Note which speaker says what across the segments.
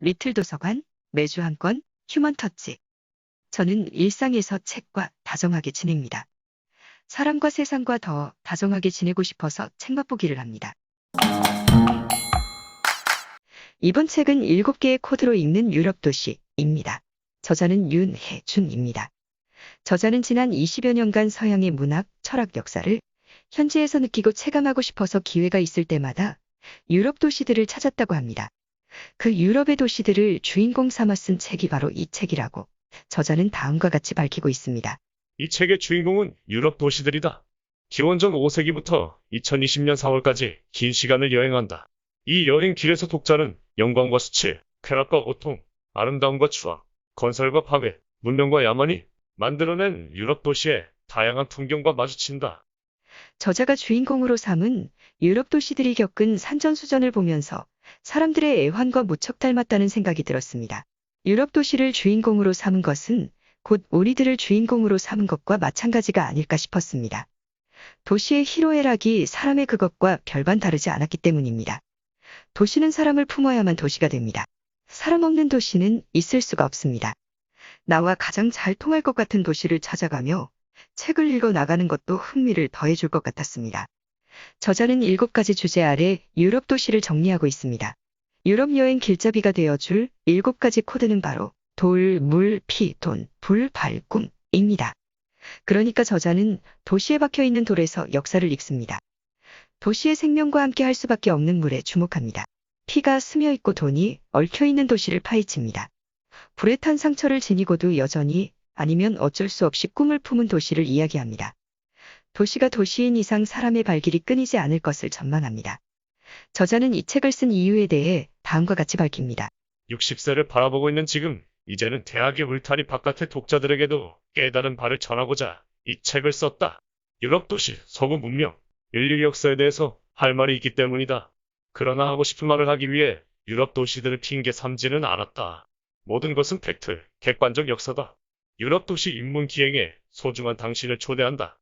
Speaker 1: 리틀 도서관, 매주 한 권, 휴먼 터치. 저는 일상에서 책과 다정하게 지냅니다. 사람과 세상과 더 다정하게 지내고 싶어서 책 맛보기를 합니다. 이번 책은 7개의 코드로 읽는 유럽 도시입니다. 저자는 윤혜준입니다. 저자는 지난 20여 년간 서양의 문학, 철학 역사를 현지에서 느끼고 체감하고 싶어서 기회가 있을 때마다 유럽 도시들을 찾았다고 합니다. 그 유럽의 도시들을 주인공 삼아 쓴 책이 바로 이 책이라고 저자는 다음과 같이 밝히고 있습니다.
Speaker 2: 이 책의 주인공은 유럽 도시들이다. 기원전 5세기부터 2020년 4월까지 긴 시간을 여행한다. 이 여행 길에서 독자는 영광과 수치, 쾌락과 고통, 아름다움과 추악, 건설과 파괴, 문명과 야만이 만들어낸 유럽 도시의 다양한 풍경과 마주친다.
Speaker 1: 저자가 주인공으로 삼은 유럽 도시들이 겪은 산전수전을 보면서 사람들의 애환과 무척 닮았다는 생각이 들었습니다. 유럽 도시를 주인공으로 삼은 것은 곧 우리들을 주인공으로 삼은 것과 마찬가지가 아닐까 싶었습니다. 도시의 희로애락이 사람의 그것과 별반 다르지 않았기 때문입니다. 도시는 사람을 품어야만 도시가 됩니다. 사람 없는 도시는 있을 수가 없습니다. 나와 가장 잘 통할 것 같은 도시를 찾아가며 책을 읽어 나가는 것도 흥미를 더해줄 것 같았습니다. 저자는 7가지 주제 아래 유럽 도시를 정리하고 있습니다. 유럽 여행 길잡이가 되어줄 7가지 코드는 바로 돌, 물, 피, 돈, 불, 발, 꿈입니다. 그러니까 저자는 도시에 박혀있는 돌에서 역사를 읽습니다. 도시의 생명과 함께 할 수밖에 없는 물에 주목합니다. 피가 스며있고 돈이 얽혀있는 도시를 파헤칩니다. 불에 탄 상처를 지니고도 여전히 아니면 어쩔 수 없이 꿈을 품은 도시를 이야기합니다. 도시가 도시인 이상 사람의 발길이 끊이지 않을 것을 전망합니다. 저자는 이 책을 쓴 이유에 대해 다음과 같이 밝힙니다.
Speaker 2: 60세를 바라보고 있는 지금, 이제는 대학의 울타리 바깥의 독자들에게도 깨달은 바를 전하고자 이 책을 썼다. 유럽 도시, 서구 문명, 인류 역사에 대해서 할 말이 있기 때문이다. 그러나 하고 싶은 말을 하기 위해 유럽 도시들을 핑계 삼지는 않았다. 모든 것은 팩트, 객관적 역사다. 유럽 도시 인문 기행에 소중한 당신을 초대한다.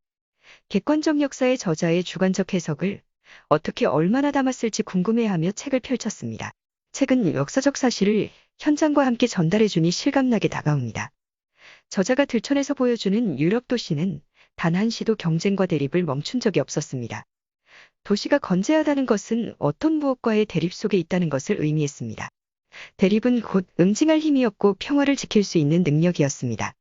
Speaker 1: 객관적 역사의 저자의 주관적 해석을 어떻게 얼마나 담았을지 궁금해하며 책을 펼쳤습니다. 책은 역사적 사실을 현장과 함께 전달해주니 실감나게 다가옵니다. 저자가 들춰내서 보여주는 유럽 도시는 단 한시도 경쟁과 대립을 멈춘 적이 없었습니다. 도시가 건재하다는 것은 어떤 무엇과의 대립 속에 있다는 것을 의미했습니다. 대립은 곧 응징할 힘이었고 평화를 지킬 수 있는 능력이었습니다.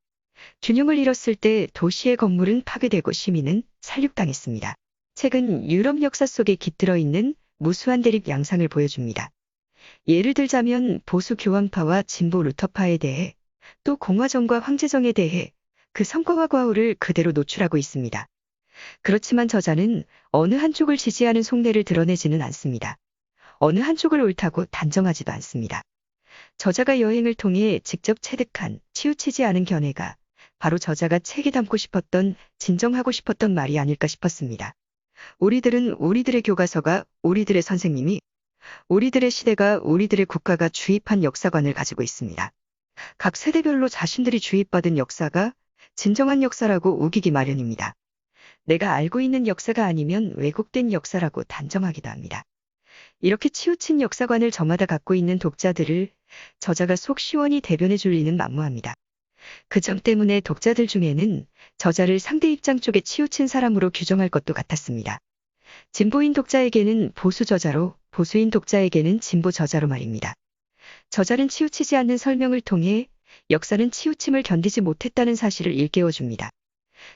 Speaker 1: 균형을 잃었을 때 도시의 건물은 파괴되고 시민은 살육당했습니다. 책은 유럽 역사 속에 깃들어 있는 무수한 대립 양상을 보여줍니다. 예를 들자면 보수 교황파와 진보 루터파에 대해, 또 공화정과 황제정에 대해 그 성과와 과오를 그대로 노출하고 있습니다. 그렇지만 저자는 어느 한쪽을 지지하는 속내를 드러내지는 않습니다. 어느 한쪽을 옳다고 단정하지도 않습니다. 저자가 여행을 통해 직접 체득한 치우치지 않은 견해가 바로 저자가 책에 담고 싶었던, 진정하고 싶었던 말이 아닐까 싶었습니다. 우리들은 우리들의 교과서가 우리들의 선생님이, 우리들의 시대가 우리들의 국가가 주입한 역사관을 가지고 있습니다. 각 세대별로 자신들이 주입받은 역사가 진정한 역사라고 우기기 마련입니다. 내가 알고 있는 역사가 아니면 왜곡된 역사라고 단정하기도 합니다. 이렇게 치우친 역사관을 저마다 갖고 있는 독자들을 저자가 속 시원히 대변해 줄 리는 만무합니다. 그 점 때문에 독자들 중에는 저자를 상대 입장 쪽에 치우친 사람으로 규정할 것도 같았습니다. 진보인 독자에게는 보수 저자로, 보수인 독자에게는 진보 저자로 말입니다. 저자는 치우치지 않는 설명을 통해 역사는 치우침을 견디지 못했다는 사실을 일깨워줍니다.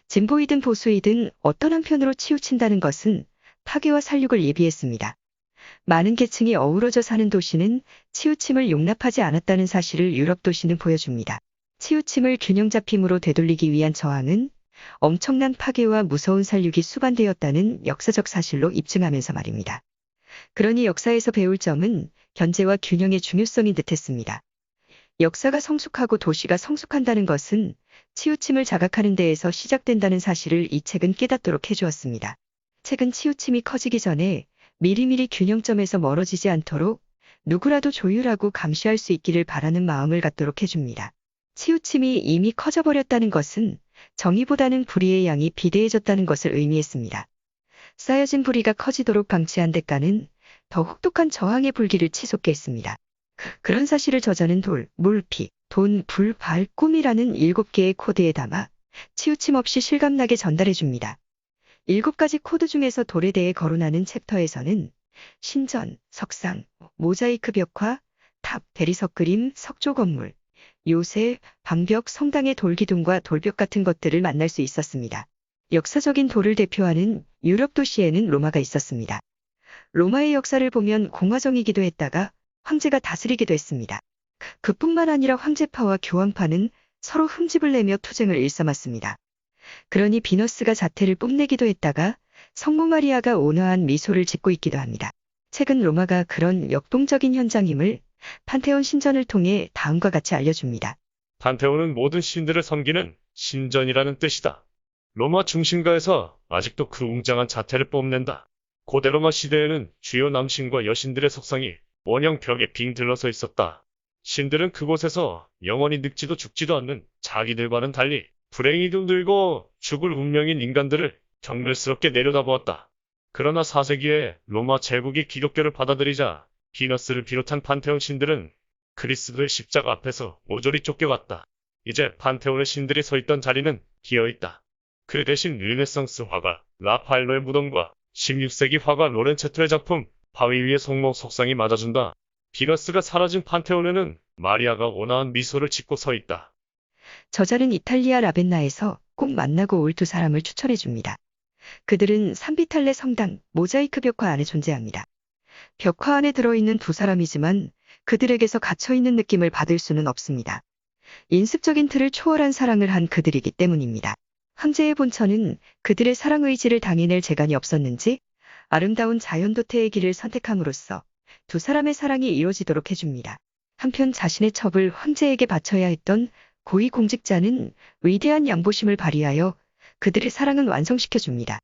Speaker 1: 진보이든 보수이든 어떤 한편으로 치우친다는 것은 파괴와 살육을 예비했습니다. 많은 계층이 어우러져 사는 도시는 치우침을 용납하지 않았다는 사실을 유럽 도시는 보여줍니다. 치우침을 균형 잡힘으로 되돌리기 위한 저항은 엄청난 파괴와 무서운 살육이 수반되었다는 역사적 사실로 입증하면서 말입니다. 그러니 역사에서 배울 점은 견제와 균형의 중요성인 듯했습니다. 역사가 성숙하고 도시가 성숙한다는 것은 치우침을 자각하는 데에서 시작된다는 사실을 이 책은 깨닫도록 해주었습니다. 책은 치우침이 커지기 전에 미리미리 균형점에서 멀어지지 않도록 누구라도 조율하고 감시할 수 있기를 바라는 마음을 갖도록 해줍니다. 치우침이 이미 커져버렸다는 것은 정의보다는 불의의 양이 비대해졌다는 것을 의미했습니다. 쌓여진 불의가 커지도록 방치한 대가는 더 혹독한 저항의 불길을 치솟게 했습니다. 그런 사실을 저자는 돌, 물, 피, 돈, 불, 발, 꿈이라는 7개의 코드에 담아 치우침 없이 실감나게 전달해 줍니다. 7가지 코드 중에서 돌에 대해 거론하는 챕터에서는 신전, 석상, 모자이크 벽화, 탑, 대리석 그림, 석조 건물, 요새, 방벽, 성당의 돌기둥과 돌벽 같은 것들을 만날 수 있었습니다. 역사적인 돌을 대표하는 유럽 도시에는 로마가 있었습니다. 로마의 역사를 보면 공화정이기도 했다가 황제가 다스리기도 했습니다. 그뿐만 아니라 황제파와 교황파는 서로 흠집을 내며 투쟁을 일삼았습니다. 그러니 비너스가 자태를 뽐내기도 했다가 성모 마리아가 온화한 미소를 짓고 있기도 합니다. 최근 로마가 그런 역동적인 현장임을 판테온 신전을 통해 다음과 같이 알려줍니다.
Speaker 2: 판테온은 모든 신들을 섬기는 신전이라는 뜻이다. 로마 중심가에서 아직도 그 웅장한 자태를 뽐낸다. 고대 로마 시대에는 주요 남신과 여신들의 석상이 원형 벽에 빙 들러서 있었다. 신들은 그곳에서 영원히 늙지도 죽지도 않는 자기들과는 달리 불행히도 늙어 죽을 운명인 인간들을 경멸스럽게 내려다보았다. 그러나 4세기에 로마 제국이 기독교를 받아들이자 비너스를 비롯한 판테온 신들은 그리스도의 십자가 앞에서 모조리 쫓겨갔다. 이제 판테온의 신들이 서 있던 자리는 비어있다. 그 대신 르네상스 화가 라파엘로의 무덤과 16세기 화가 로렌체토의 작품 바위 위에 성모 석상이 맞아준다. 비너스가 사라진 판테온에는 마리아가 온화한 미소를 짓고 서 있다.
Speaker 1: 저자는 이탈리아 라벤나에서 꼭 만나고 올 두 사람을 추천해 줍니다. 그들은 산비탈레 성당 모자이크 벽화 안에 존재합니다. 벽화 안에 들어있는 두 사람이지만 그들에게서 갇혀있는 느낌을 받을 수는 없습니다. 인습적인 틀을 초월한 사랑을 한 그들이기 때문입니다. 황제의 본처는 그들의 사랑 의지를 당해낼 재간이 없었는지 아름다운 자연도태의 길을 선택함으로써 두 사람의 사랑이 이루어지도록 해줍니다. 한편 자신의 첩을 황제에게 바쳐야 했던 고위 공직자는 위대한 양보심을 발휘하여 그들의 사랑은 완성시켜줍니다.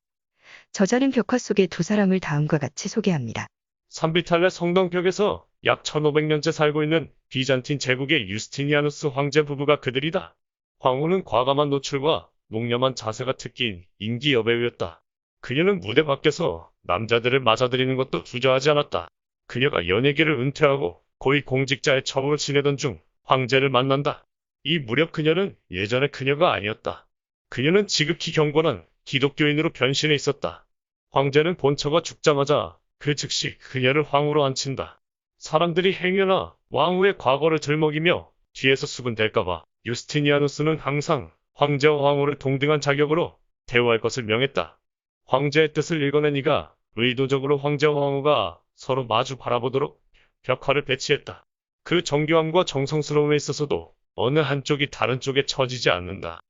Speaker 1: 저자는 벽화 속의 두 사람을 다음과 같이 소개합니다.
Speaker 2: 산비탈레 성당벽에서 약 1500년째 살고 있는 비잔틴 제국의 유스티니아누스 황제 부부가 그들이다. 황후는 과감한 노출과 농염한 자세가 특기인 인기 여배우였다. 그녀는 무대 밖에서 남자들을 맞아들이는 것도 주저하지 않았다. 그녀가 연예계를 은퇴하고 고위 공직자의 첩으로 지내던 중 황제를 만난다. 이 무렵 그녀는 예전의 그녀가 아니었다. 그녀는 지극히 경건한 기독교인으로 변신해 있었다. 황제는 본처가 죽자마자 그 즉시 그녀를 황후로 앉힌다. 사람들이 행여나 왕후의 과거를 들먹이며 뒤에서 수군될까봐 유스티니아누스는 항상 황제와 황후를 동등한 자격으로 대우할 것을 명했다. 황제의 뜻을 읽어낸 이가 의도적으로 황제와 황후가 서로 마주 바라보도록 벽화를 배치했다. 그 정교함과 정성스러움에 있어서도 어느 한쪽이 다른 쪽에 처지지 않는다.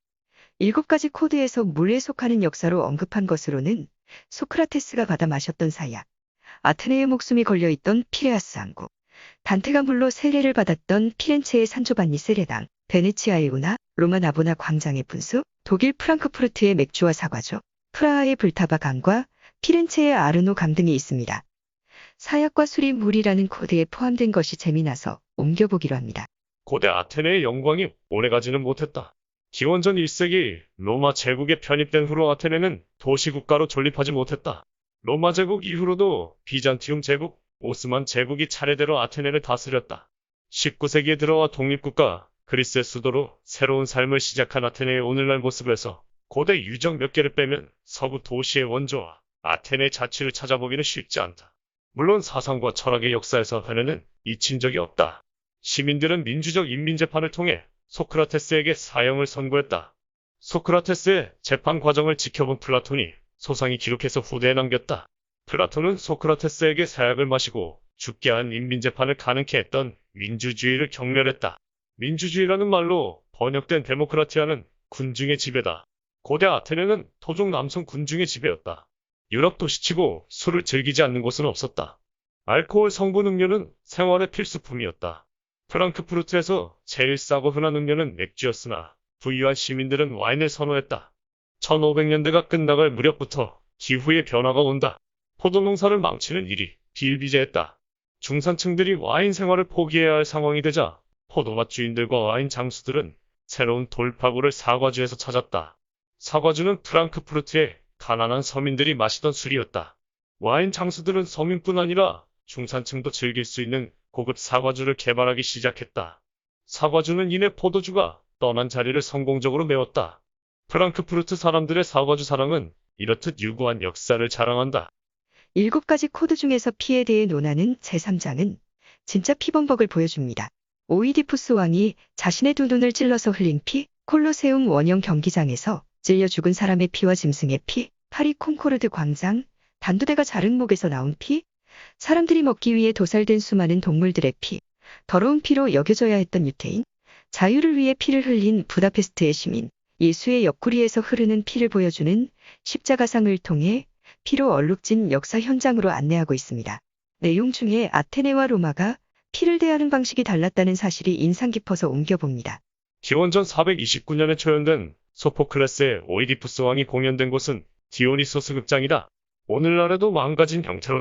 Speaker 1: 7가지 코드에서 물에 속하는 역사로 언급한 것으로는 소크라테스가 받아 마셨던 사약, 아테네의 목숨이 걸려있던 피레아스 항구, 단테가 물로 세례를 받았던 피렌체의 산조반니 세례당, 베네치아의 운하, 로마 나보나 광장의 분수, 독일 프랑크푸르트의 맥주와 사과조, 프라하의 불타바 강과 피렌체의 아르노 강 등이 있습니다. 사약과 술이 물이라는 코드에 포함된 것이 재미나서 옮겨보기로 합니다.
Speaker 2: 고대 아테네의 영광이 오래가지는 못했다. 기원전 1세기 로마 제국에 편입된 후로 아테네는 도시국가로 존립하지 못했다. 로마 제국 이후로도 비잔티움 제국, 오스만 제국이 차례대로 아테네를 다스렸다. 19세기에 들어와 독립국가 그리스의 수도로 새로운 삶을 시작한 아테네의 오늘날 모습에서 고대 유적 몇 개를 빼면 서구 도시의 원조와 아테네의 자취를 찾아보기는 쉽지 않다. 물론 사상과 철학의 역사에서 아테네는 잊힌 적이 없다. 시민들은 민주적 인민재판을 통해 소크라테스에게 사형을 선고했다. 소크라테스의 재판 과정을 지켜본 플라톤이 소상히 기록해서 후대에 남겼다. 플라톤은 소크라테스에게 사약을 마시고 죽게 한 인민재판을 가능케 했던 민주주의를 경멸했다. 민주주의라는 말로 번역된 데모크라티아는 군중의 지배다. 고대 아테네는 토종 남성 군중의 지배였다. 유럽 도시치고 술을 즐기지 않는 곳은 없었다. 알코올 성분 음료는 생활의 필수품이었다. 프랑크푸르트에서 제일 싸고 흔한 음료는 맥주였으나 부유한 시민들은 와인을 선호했다. 1500년대가 끝나갈 무렵부터 기후의 변화가 온다. 포도 농사를 망치는 일이 비일비재했다. 중산층들이 와인 생활을 포기해야 할 상황이 되자 포도밭 주인들과 와인 장수들은 새로운 돌파구를 사과주에서 찾았다. 사과주는 프랑크푸르트의 가난한 서민들이 마시던 술이었다. 와인 장수들은 서민뿐 아니라 중산층도 즐길 수 있는 고급 사과주를 개발하기 시작했다. 사과주는 이내 포도주가 떠난 자리를 성공적으로 메웠다. 프랑크푸르트 사람들의 사과주 사랑은 이렇듯 유구한 역사를 자랑한다.
Speaker 1: 7가지 코드 중에서 피에 대해 논하는 제3장은 진짜 피범벅을 보여줍니다. 오이디푸스 왕이 자신의 두 눈을 찔러서 흘린 피, 콜로세움 원형 경기장에서 찔려 죽은 사람의 피와 짐승의 피, 파리 콩코르드 광장, 단두대가 자른 목에서 나온 피, 사람들이 먹기 위해 도살된 수많은 동물들의 피, 더러운 피로 여겨져야 했던 유태인, 자유를 위해 피를 흘린 부다페스트의 시민, 예수의 옆구리에서 흐르는 피를 보여주는 십자가상을 통해 피로 얼룩진 역사 현장으로 안내하고 있습니다. 내용 중에 아테네와 로마가 피를 대하는 방식이 달랐다는 사실이 인상 깊어서 옮겨봅니다.
Speaker 2: 기원전 429년에 초연된 소포클레스의 오이디푸스 왕이 공연된 곳은 디오니소스 극장이다. 오늘날에도 망가진 형태로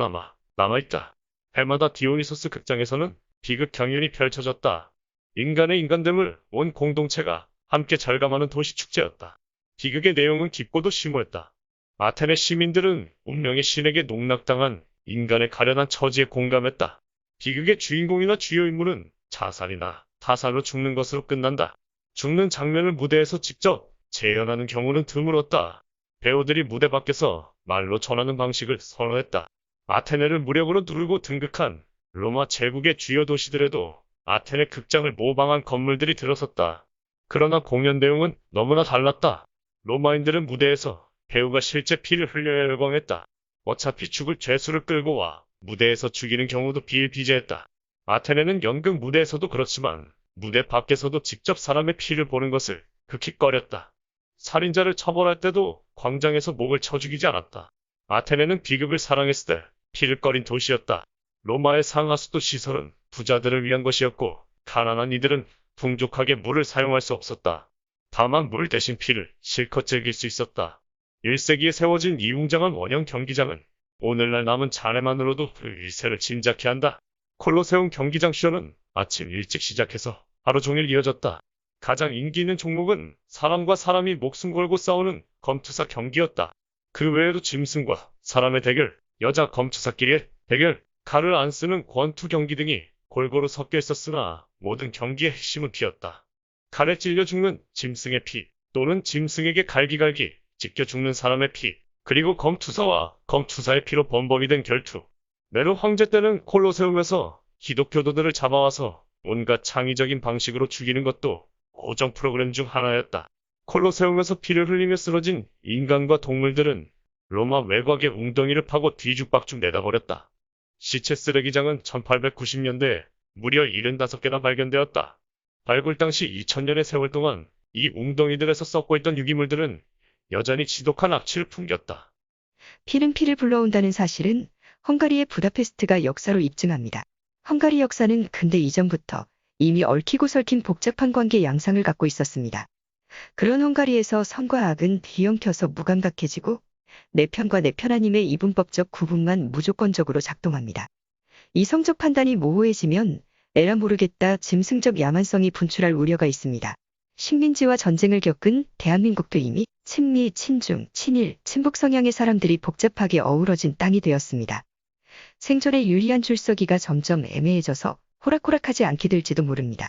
Speaker 2: 남아있다. 해마다 디오니소스 극장에서는 비극 경연이 펼쳐졌다. 인간의 인간됨을 온 공동체가 함께 절감하는 도시축제였다. 비극의 내용은 깊고도 심오했다. 아테네 시민들은 운명의 신에게 농락당한 인간의 가련한 처지에 공감했다. 비극의 주인공이나 주요 인물은 자살이나 타살로 죽는 것으로 끝난다. 죽는 장면을 무대에서 직접 재현하는 경우는 드물었다. 배우들이 무대 밖에서 말로 전하는 방식을 선호했다. 아테네를 무력으로 누르고 등극한 로마 제국의 주요 도시들에도 아테네 극장을 모방한 건물들이 들어섰다. 그러나 공연 내용은 너무나 달랐다. 로마인들은 무대에서 배우가 실제 피를 흘려야 열광했다. 어차피 죽을 죄수를 끌고 와 무대에서 죽이는 경우도 비일비재했다. 아테네는 연극 무대에서도 그렇지만 무대 밖에서도 직접 사람의 피를 보는 것을 극히 꺼렸다. 살인자를 처벌할 때도 광장에서 목을 쳐 죽이지 않았다. 아테네는 비극을 사랑했을 때 피를 꺼린 도시였다. 로마의 상하수도 시설은 부자들을 위한 것이었고 가난한 이들은 풍족하게 물을 사용할 수 없었다. 다만 물 대신 피를 실컷 즐길 수 있었다. 1세기에 세워진 이 웅장한 원형 경기장은 오늘날 남은 잔해만으로도 그 일세를 짐작케 한다. 콜로세움 경기장 쇼는 아침 일찍 시작해서 하루 종일 이어졌다. 가장 인기 있는 종목은 사람과 사람이 목숨 걸고 싸우는 검투사 경기였다. 그 외에도 짐승과 사람의 대결, 여자 검투사끼리의 대결, 칼을 안 쓰는 권투 경기 등이 골고루 섞여 있었으나 모든 경기의 핵심은 피였다. 칼에 찔려 죽는 짐승의 피, 또는 짐승에게 갈기갈기 찢겨 죽는 사람의 피, 그리고 검투사와 검투사의 피로 범벅이 된 결투. 네로 황제 때는 콜로세움에서 기독교도들을 잡아와서 온갖 창의적인 방식으로 죽이는 것도 고정 프로그램 중 하나였다. 콜로세움에서 피를 흘리며 쓰러진 인간과 동물들은 로마 외곽의 웅덩이를 파고 뒤죽박죽 내다버렸다. 시체 쓰레기장은 1890년대에 무려 75개나 발견되었다. 발굴 당시 2000년의 세월 동안 이 웅덩이들에서 썩고 있던 유기물들은 여전히 지독한 악취를 풍겼다.
Speaker 1: 피는 피를 불러온다는 사실은 헝가리의 부다페스트가 역사로 입증합니다. 헝가리 역사는 근대 이전부터 이미 얽히고 설킨 복잡한 관계 양상을 갖고 있었습니다. 그런 헝가리에서 선과 악은 뒤엉켜서 무감각해지고 내 편과 내 편 아님의 이분법적 구분만 무조건적으로 작동합니다. 이성적 판단이 모호해지면 에라 모르겠다 짐승적 야만성이 분출할 우려가 있습니다. 식민지와 전쟁을 겪은 대한민국도 이미 친미, 친중, 친일, 친북 성향의 사람들이 복잡하게 어우러진 땅이 되었습니다. 생존에 유리한 줄서기가 점점 애매해져서 호락호락하지 않게 될지도 모릅니다.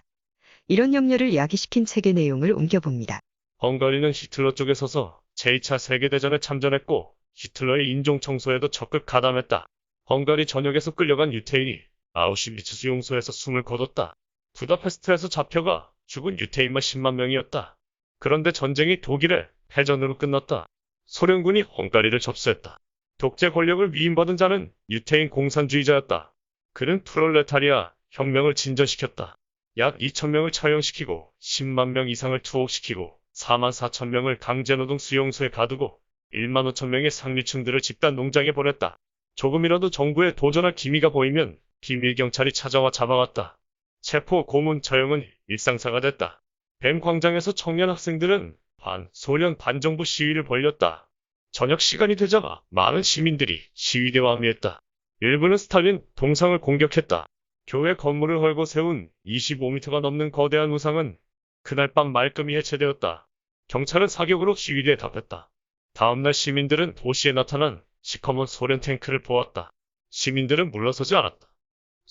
Speaker 1: 이런 염려를 야기시킨 책의 내용을 옮겨봅니다.
Speaker 2: 헝가리는 히틀러 쪽에 서서 제2차 세계대전에 참전했고 히틀러의 인종청소에도 적극 가담했다. 헝가리 전역에서 끌려간 유태인이 아우슈비츠 수용소에서 숨을 거뒀다. 부다페스트에서 잡혀가 죽은 유태인만 10만 명이었다. 그런데 전쟁이 독일의 패전으로 끝났다. 소련군이 헝가리를 접수했다. 독재 권력을 위임받은 자는 유태인 공산주의자였다. 그는 프롤레타리아 혁명을 진전시켰다. 약 2,000명을 처형시키고 10만 명 이상을 투옥시키고 4만 4천 명을 강제노동 수용소에 가두고 1만 5천 명의 상류층들을 집단 농장에 보냈다. 조금이라도 정부에 도전할 기미가 보이면 비밀경찰이 찾아와 잡아갔다. 체포, 고문, 처형은 일상사가 됐다. 뱀 광장에서 청년 학생들은 반소련 반정부 시위를 벌였다. 저녁 시간이 되자 많은 시민들이 시위대와 합류했다. 일부는 스탈린 동상을 공격했다. 교회 건물을 헐고 세운 25m가 넘는 거대한 우상은 그날 밤 말끔히 해체되었다. 경찰은 사격으로 시위대에 답했다. 다음날 시민들은 도시에 나타난 시커먼 소련 탱크를 보았다. 시민들은 물러서지 않았다.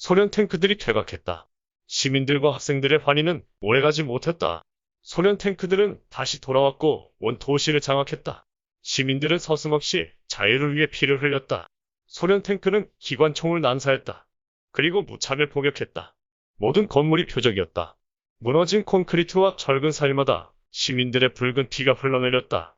Speaker 2: 소련 탱크들이 퇴각했다. 시민들과 학생들의 환희는 오래가지 못했다. 소련 탱크들은 다시 돌아왔고 온 도시를 장악했다. 시민들은 서슴없이 자유를 위해 피를 흘렸다. 소련 탱크는 기관총을 난사했다. 그리고 무차별 포격했다. 모든 건물이 표적이었다. 무너진 콘크리트와 철근 사이마다 시민들의 붉은 피가 흘러내렸다.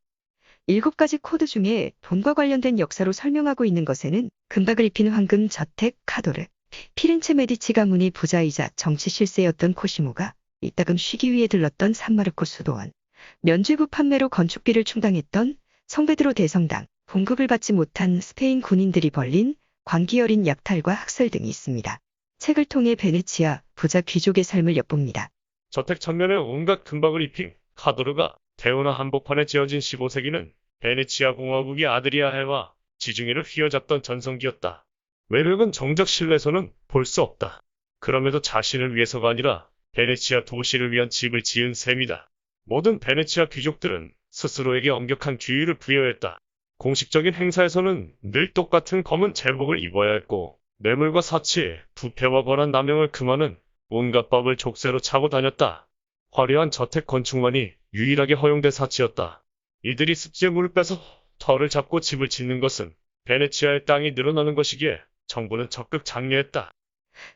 Speaker 1: 7가지 코드 중에 돈과 관련된 역사로 설명하고 있는 것에는 금박을 입힌 황금 저택 카도르, 피렌체 메디치 가문이 부자이자 정치 실세였던 코시모가 이따금 쉬기 위해 들렀던 산마르코 수도원, 면죄부 판매로 건축비를 충당했던 성베드로 대성당, 봉급을 받지 못한 스페인 군인들이 벌린 광기 어린 약탈과 학살 등이 있습니다. 책을 통해 베네치아 부자 귀족의 삶을 엿봅니다.
Speaker 2: 저택 전면에 온갖 금박을 입힌 카도르가 대운하 한복판에 지어진 15세기는 베네치아 공화국의 아드리아해와 지중해를 휘어잡던 전성기였다. 외력은 정작 실내에서는 볼 수 없다. 그럼에도 자신을 위해서가 아니라 베네치아 도시를 위한 집을 지은 셈이다. 모든 베네치아 귀족들은 스스로에게 엄격한 규율을 부여했다. 공식적인 행사에서는 늘 똑같은 검은 제복을 입어야 했고, 뇌물과 사치, 부패와 권한 남용을 금하는 온갖 법을 족쇄로 차고 다녔다. 화려한 저택 건축만이 유일하게 허용된 사치였다. 이들이 습지의 물을 빼서 터를 잡고 집을 짓는 것은 베네치아의 땅이 늘어나는 것이기에 정부는 적극 장려했다.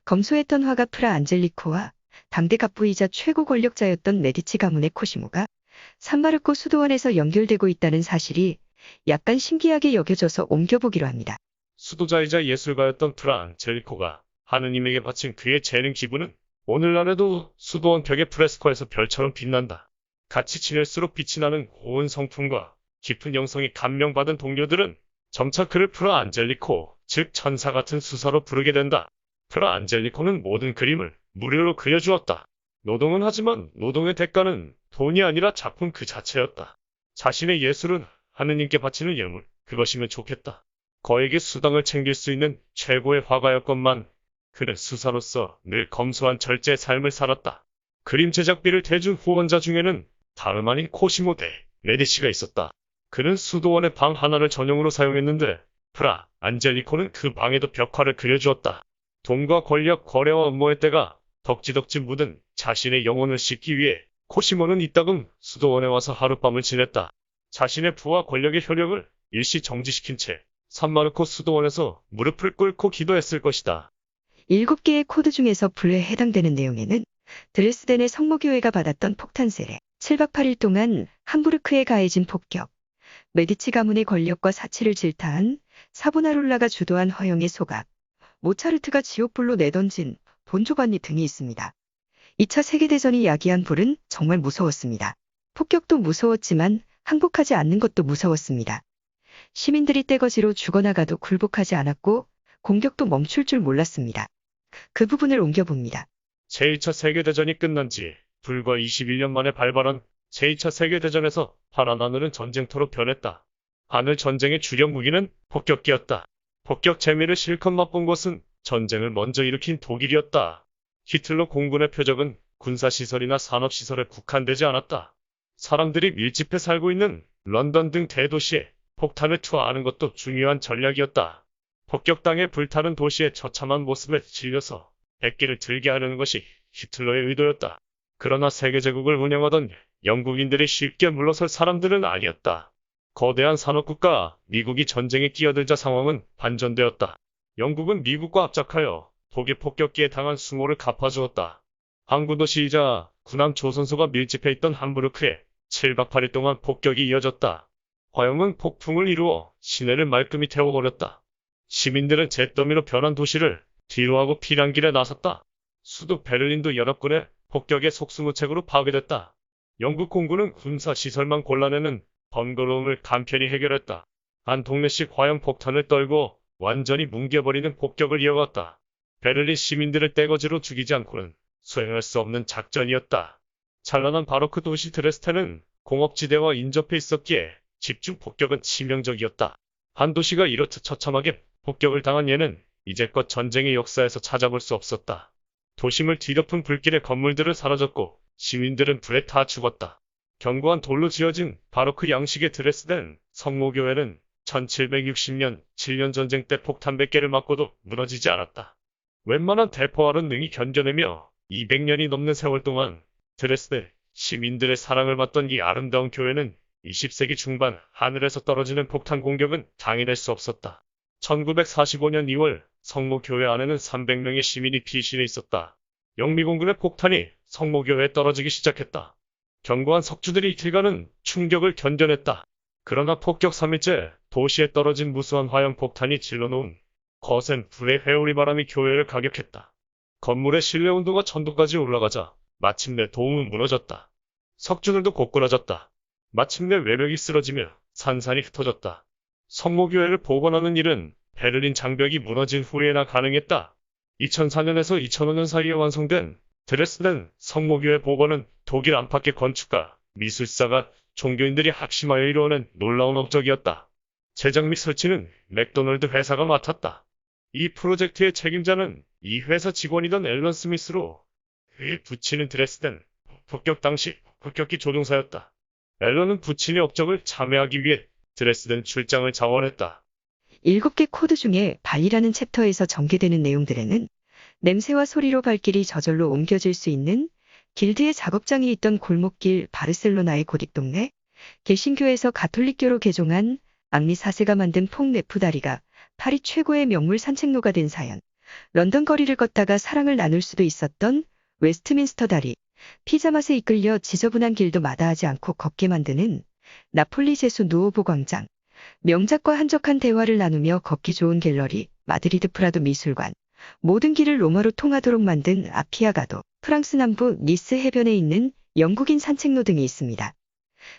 Speaker 1: 검소했던 화가 프라 안젤리코와 당대 갑부이자 최고 권력자였던 메디치 가문의 코시모가 산마르코 수도원에서 연결되고 있다는 사실이 약간 신기하게 여겨져서 옮겨보기로 합니다.
Speaker 2: 수도자이자 예술가였던 프라 안젤리코가 하느님에게 바친 그의 재능 기부는 오늘날에도 수도원 벽의 프레스코에서 별처럼 빛난다. 같이 지낼수록 빛이 나는 고운 성품과 깊은 영성이 감명받은 동료들은 점차 그를 프라 안젤리코, 즉 천사 같은 수사로 부르게 된다. 프라 안젤리코는 모든 그림을 무료로 그려주었다. 노동은 하지만 노동의 대가는 돈이 아니라 작품 그 자체였다. 자신의 예술은 하느님께 바치는 예물, 그것이면 좋겠다. 거액의 수당을 챙길 수 있는 최고의 화가였건만 그는 수사로서 늘 검소한 절제의 삶을 살았다. 그림 제작비를 대준 후원자 중에는 다름 아닌 코시모 대 메디치가 있었다. 그는 수도원의 방 하나를 전용으로 사용했는데 프라 안젤리코는 그 방에도 벽화를 그려주었다. 돈과 권력, 거래와 음모의 때가 덕지덕지 묻은 자신의 영혼을 씻기 위해 코시모는 이따금 수도원에 와서 하룻밤을 지냈다. 자신의 부와 권력의 효력을 일시 정지시킨 채 산마르코 수도원에서 무릎을 꿇고 기도했을 것이다.
Speaker 1: 7개의 코드 중에서 불에 해당되는 내용에는 드레스덴의 성모교회가 받았던 폭탄 세례, 7박 8일 동안 함부르크에 가해진 폭격, 메디치 가문의 권력과 사치를 질타한 사보나롤라가 주도한 허영의 소각, 모차르트가 지옥불로 내던진 본조반니 등이 있습니다. 2차 세계대전이 야기한 불은 정말 무서웠습니다. 폭격도 무서웠지만 항복하지 않는 것도 무서웠습니다. 시민들이 떼거지로 죽어나가도 굴복하지 않았고 공격도 멈출 줄 몰랐습니다. 그 부분을 옮겨봅니다.
Speaker 2: 제2차 세계대전이 끝난 지 불과 21년 만에 발발한 제2차 세계대전에서 파란 하늘은 전쟁터로 변했다. 하늘 전쟁의 주력 무기는 폭격기였다. 폭격 재미를 실컷 맛본 것은 전쟁을 먼저 일으킨 독일이었다. 히틀러 공군의 표적은 군사시설이나 산업시설에 국한되지 않았다. 사람들이 밀집해 살고 있는 런던 등 대도시에 폭탄을 투하하는 것도 중요한 전략이었다. 폭격당해 불타는 도시의 처참한 모습에 질려서 백기를 들게 하려는 것이 히틀러의 의도였다. 그러나 세계제국을 운영하던 영국인들이 쉽게 물러설 사람들은 아니었다. 거대한 산업국가 미국이 전쟁에 끼어들자 상황은 반전되었다. 영국은 미국과 합작하여 독일 폭격기에 당한 수모를 갚아주었다. 항구 도시이자 군함 조선소가 밀집해 있던 함부르크에 7박 8일 동안 폭격이 이어졌다. 화염은 폭풍을 이루어 시내를 말끔히 태워버렸다. 시민들은 잿더미로 변한 도시를 뒤로하고 피난길에 나섰다. 수도 베를린도 연합군의 폭격에 속수무책으로 파괴됐다. 영국 공군은 군사시설만 골라내는 번거로움을 간편히 해결했다. 한 동네씩 화염폭탄을 떨고 완전히 뭉개버리는 폭격을 이어갔다. 베를린 시민들을 떼거지로 죽이지 않고는 수행할 수 없는 작전이었다. 찬란한 바로크 도시 드레스덴은 공업지대와 인접해 있었기에 집중 폭격은 치명적이었다. 한 도시가 이렇듯 처참하게 폭격을 당한 예는 이제껏 전쟁의 역사에서 찾아볼 수 없었다. 도심을 뒤덮은 불길의 건물들은 사라졌고 시민들은 불에 타 죽었다. 견고한 돌로 지어진 바로크 양식의 드레스덴 성모교회는 1760년 7년 전쟁 때 폭탄 100개를 맞고도 무너지지 않았다. 웬만한 대포알은 능히 견뎌내며 200년이 넘는 세월 동안 드레스덴 시민들의 사랑을 받던 이 아름다운 교회는 20세기 중반 하늘에서 떨어지는 폭탄 공격은 당해낼 수 없었다. 1945년 2월 성모교회 안에는 300명의 시민이 피신해 있었다. 영미공군의 폭탄이 성모교회에 떨어지기 시작했다. 견고한 석주들이 이틀간은 충격을 견뎌냈다. 그러나 폭격 3일째 도시에 떨어진 무수한 화염폭탄이 질러놓은 거센 불의 회오리 바람이 교회를 가격했다. 건물의 실내 온도가 1000도까지 올라가자 마침내 도움은 무너졌다. 석주들도 고꾸라졌다. 마침내 외벽이 쓰러지며 산산이 흩어졌다. 성모교회를 복원하는 일은 베를린 장벽이 무너진 후에나 가능했다. 2004년에서 2005년 사이에 완성된 드레스덴 성모교회 복원은 독일 안팎의 건축가, 미술사가 종교인들이 합심하여 이루어낸 놀라운 업적이었다. 제작 및 설치는 맥도널드 회사가 맡았다. 이 프로젝트의 책임자는 이 회사 직원이던 앨런 스미스로 그의 부친은 드레스덴 폭격 당시 폭격기 조종사였다. 앨런은 부친의 업적을 참여하기 위해 드레스덴 출장을 자원했다.
Speaker 1: 7개 코드 중에 발이라는 챕터에서 전개되는 내용들에는 냄새와 소리로 발길이 저절로 옮겨질 수 있는 길드의 작업장이 있던 골목길 바르셀로나의 고딕 동네, 개신교에서 가톨릭교로 개종한 앙리 4세가 만든 퐁네프 다리가 파리 최고의 명물 산책로가 된 사연, 런던 거리를 걷다가 사랑을 나눌 수도 있었던 웨스트민스터 다리, 피자맛에 이끌려 지저분한 길도 마다하지 않고 걷게 만드는 나폴리 제수 누오보 광장, 명작과 한적한 대화를 나누며 걷기 좋은 갤러리, 마드리드 프라도 미술관, 모든 길을 로마로 통하도록 만든 아피아가도, 프랑스 남부 니스 해변에 있는 영국인 산책로 등이 있습니다.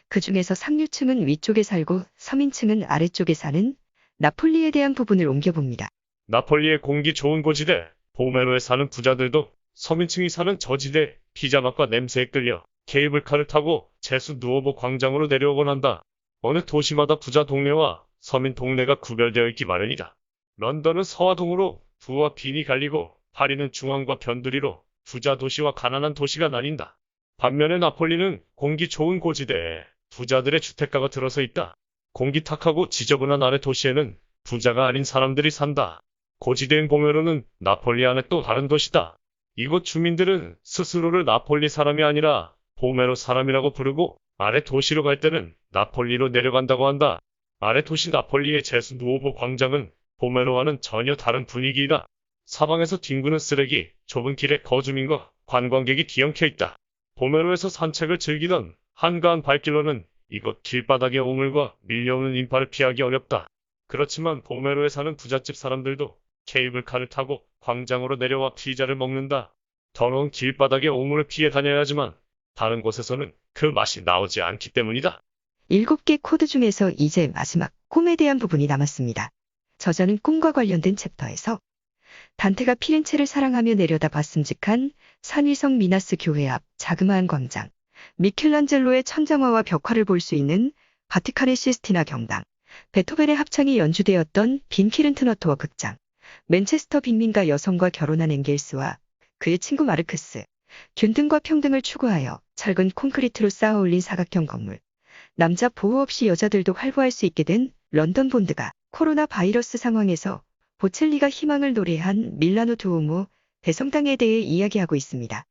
Speaker 1: 그 중에서 상류층은 위쪽에 살고 서민층은 아래쪽에 사는 나폴리에 대한 부분을 옮겨봅니다.
Speaker 2: 나폴리의 공기 좋은 고지대, 보메로에 사는 부자들도 서민층이 사는 저지대 피자맛과 냄새에 끌려 케이블카를 타고 제수 누오보 광장으로 내려오곤 한다. 어느 도시마다 부자 동네와 서민 동네가 구별되어 있기 마련이다. 런던은 서와동으로 부와 빈이 갈리고 파리는 중앙과 변두리로 부자 도시와 가난한 도시가 나뉜다. 반면에 나폴리는 공기 좋은 고지대에 부자들의 주택가가 들어서 있다. 공기 탁하고 지저분한 아래 도시에는 부자가 아닌 사람들이 산다. 고지대인 보메로는 나폴리 안에 또 다른 도시다. 이곳 주민들은 스스로를 나폴리 사람이 아니라 보메로 사람이라고 부르고 아래 도시로 갈 때는 나폴리로 내려간다고 한다. 아래 도시 나폴리의 제수 누오보 광장은 보메로와는 전혀 다른 분위기이다. 사방에서 뒹구는 쓰레기, 좁은 길에 거주민과 관광객이 뒤엉켜 있다. 보메로에서 산책을 즐기던 한가한 발길로는 이곳 길바닥의 오물과 밀려오는 인파를 피하기 어렵다. 그렇지만 보메로에 사는 부잣집 사람들도 케이블카를 타고 광장으로 내려와 피자를 먹는다. 더러운 길바닥의 오물을 피해 다녀야지만 다른 곳에서는 그 맛이 나오지 않기 때문이다.
Speaker 1: 7개 코드 중에서 이제 마지막 꿈에 대한 부분이 남았습니다. 저자는 꿈과 관련된 챕터에서 단테가 피렌체를 사랑하며 내려다 봤음직한 산위성 미나스 교회 앞 자그마한 광장, 미켈란젤로의 천장화와 벽화를 볼 수 있는 바티칸의 시스티나 경당, 베토벤의 합창이 연주되었던 빈 키른트너트워 극장, 맨체스터 빅민가 여성과 결혼한 엥겔스와 그의 친구 마르크스, 균등과 평등을 추구하여 철근 콘크리트로 쌓아 올린 사각형 건물, 남자 보호 없이 여자들도 활보할 수 있게 된 런던 본드가 코로나 바이러스 상황에서 보첼리가 희망을 노래한 밀라노 두오모 대성당에 대해 이야기하고 있습니다.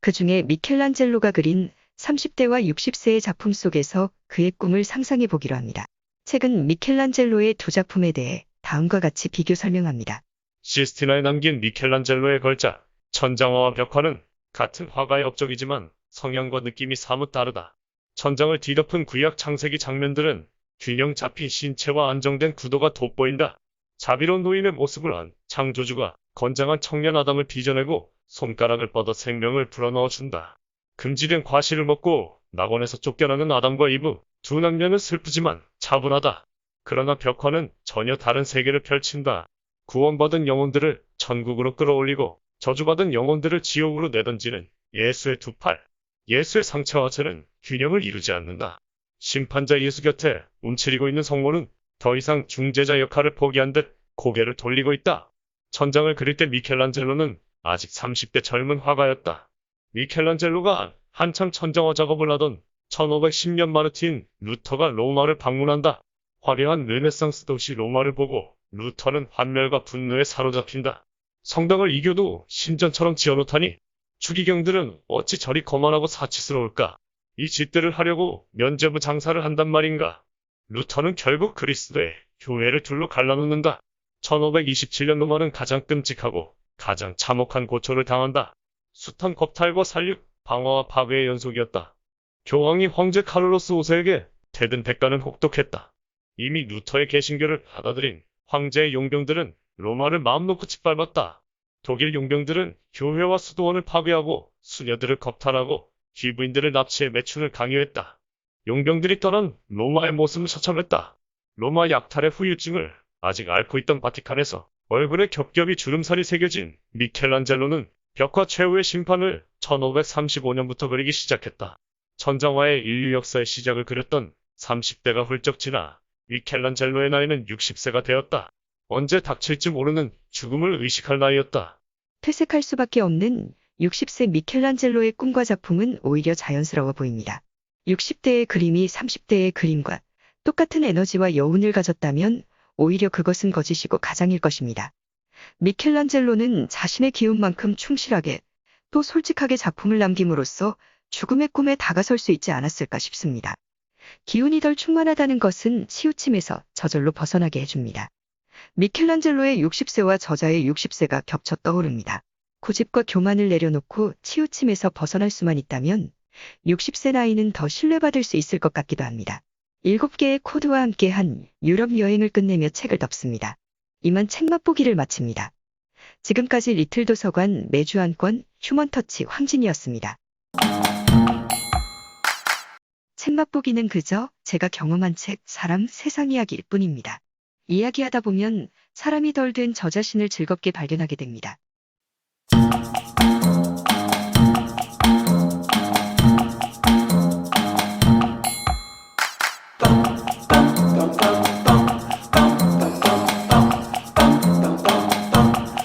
Speaker 1: 그 중에 미켈란젤로가 그린 30대와 60세의 작품 속에서 그의 꿈을 상상해 보기로 합니다. 책은 미켈란젤로의 두 작품에 대해 다음과 같이 비교 설명합니다.
Speaker 2: 시스티나에 남긴 미켈란젤로의 걸작, 천장화와 벽화는 같은 화가의 업적이지만 성향과 느낌이 사뭇 다르다. 천장을 뒤덮은 구약 창세기 장면들은 균형 잡힌 신체와 안정된 구도가 돋보인다. 자비로운 노인의 모습을 한 창조주가 건장한 청년 아담을 빚어내고 손가락을 뻗어 생명을 불어넣어준다. 금지된 과실을 먹고 낙원에서 쫓겨나는 아담과 이브, 두 남녀는 슬프지만 차분하다. 그러나 벽화는 전혀 다른 세계를 펼친다. 구원받은 영혼들을 천국으로 끌어올리고 저주받은 영혼들을 지옥으로 내던지는 예수의 두 팔. 예수의 상체와 하체는 균형을 이루지 않는다. 심판자 예수 곁에 움츠리고 있는 성모는 더 이상 중재자 역할을 포기한 듯 고개를 돌리고 있다. 천장을 그릴 때 미켈란젤로는 아직 30대 젊은 화가였다. 미켈란젤로가 한참 천장화 작업을 하던 1510년 마르틴 루터가 로마를 방문한다. 화려한 르네상스 도시 로마를 보고 루터는 환멸과 분노에 사로잡힌다. 성당을 이겨도 신전처럼 지어놓다니 추기경들은 어찌 저리 거만하고 사치스러울까? 이 짓들을 하려고 면죄부 장사를 한단 말인가? 루터는 결국 그리스도의 교회를 둘로 갈라놓는다. 1527년 로마는 가장 끔찍하고 가장 참혹한 고초를 당한다. 숱한 겁탈과 살육, 방어와 파괴의 연속이었다. 교황이 황제 카를로스 5세에게 대든 대가는 혹독했다. 이미 루터의 개신교를 받아들인 황제의 용병들은 로마를 마음 놓고 짓밟았다. 독일 용병들은 교회와 수도원을 파괴하고 수녀들을 겁탈하고 귀부인들을 납치해 매춘을 강요했다. 용병들이 떠난 로마의 모습은 처참했다. 로마 약탈의 후유증을 아직 앓고 있던 바티칸에서 얼굴에 겹겹이 주름살이 새겨진 미켈란젤로는 벽화 최후의 심판을 1535년부터 그리기 시작했다. 천장화의 인류 역사의 시작을 그렸던 30대가 훌쩍 지나 미켈란젤로의 나이는 60세가 되었다. 언제 닥칠지 모르는 죽음을 의식할 나이였다.
Speaker 1: 퇴색할 수밖에 없는 60세 미켈란젤로의 꿈과 작품은 오히려 자연스러워 보입니다. 60대의 그림이 30대의 그림과 똑같은 에너지와 여운을 가졌다면 오히려 그것은 거짓이고 가장일 것입니다. 미켈란젤로는 자신의 기운만큼 충실하게 또 솔직하게 작품을 남김으로써 죽음의 꿈에 다가설 수 있지 않았을까 싶습니다. 기운이 덜 충만하다는 것은 치우침에서 저절로 벗어나게 해줍니다. 미켈란젤로의 60세와 저자의 60세가 겹쳐 떠오릅니다. 고집과 교만을 내려놓고 치우침에서 벗어날 수만 있다면 60세 나이는 더 신뢰받을 수 있을 것 같기도 합니다. 7개의 코드와 함께한 유럽 여행을 끝내며 책을 덮습니다. 이만 책 맛보기를 마칩니다. 지금까지 리틀 도서관 매주 한 권 휴먼터치 황진이었습니다. 책 맛보기는 그저 제가 경험한 책, 사람, 세상 이야기일 뿐입니다. 이야기하다 보면 사람이 덜 된 저 자신을 즐겁게 발견하게 됩니다.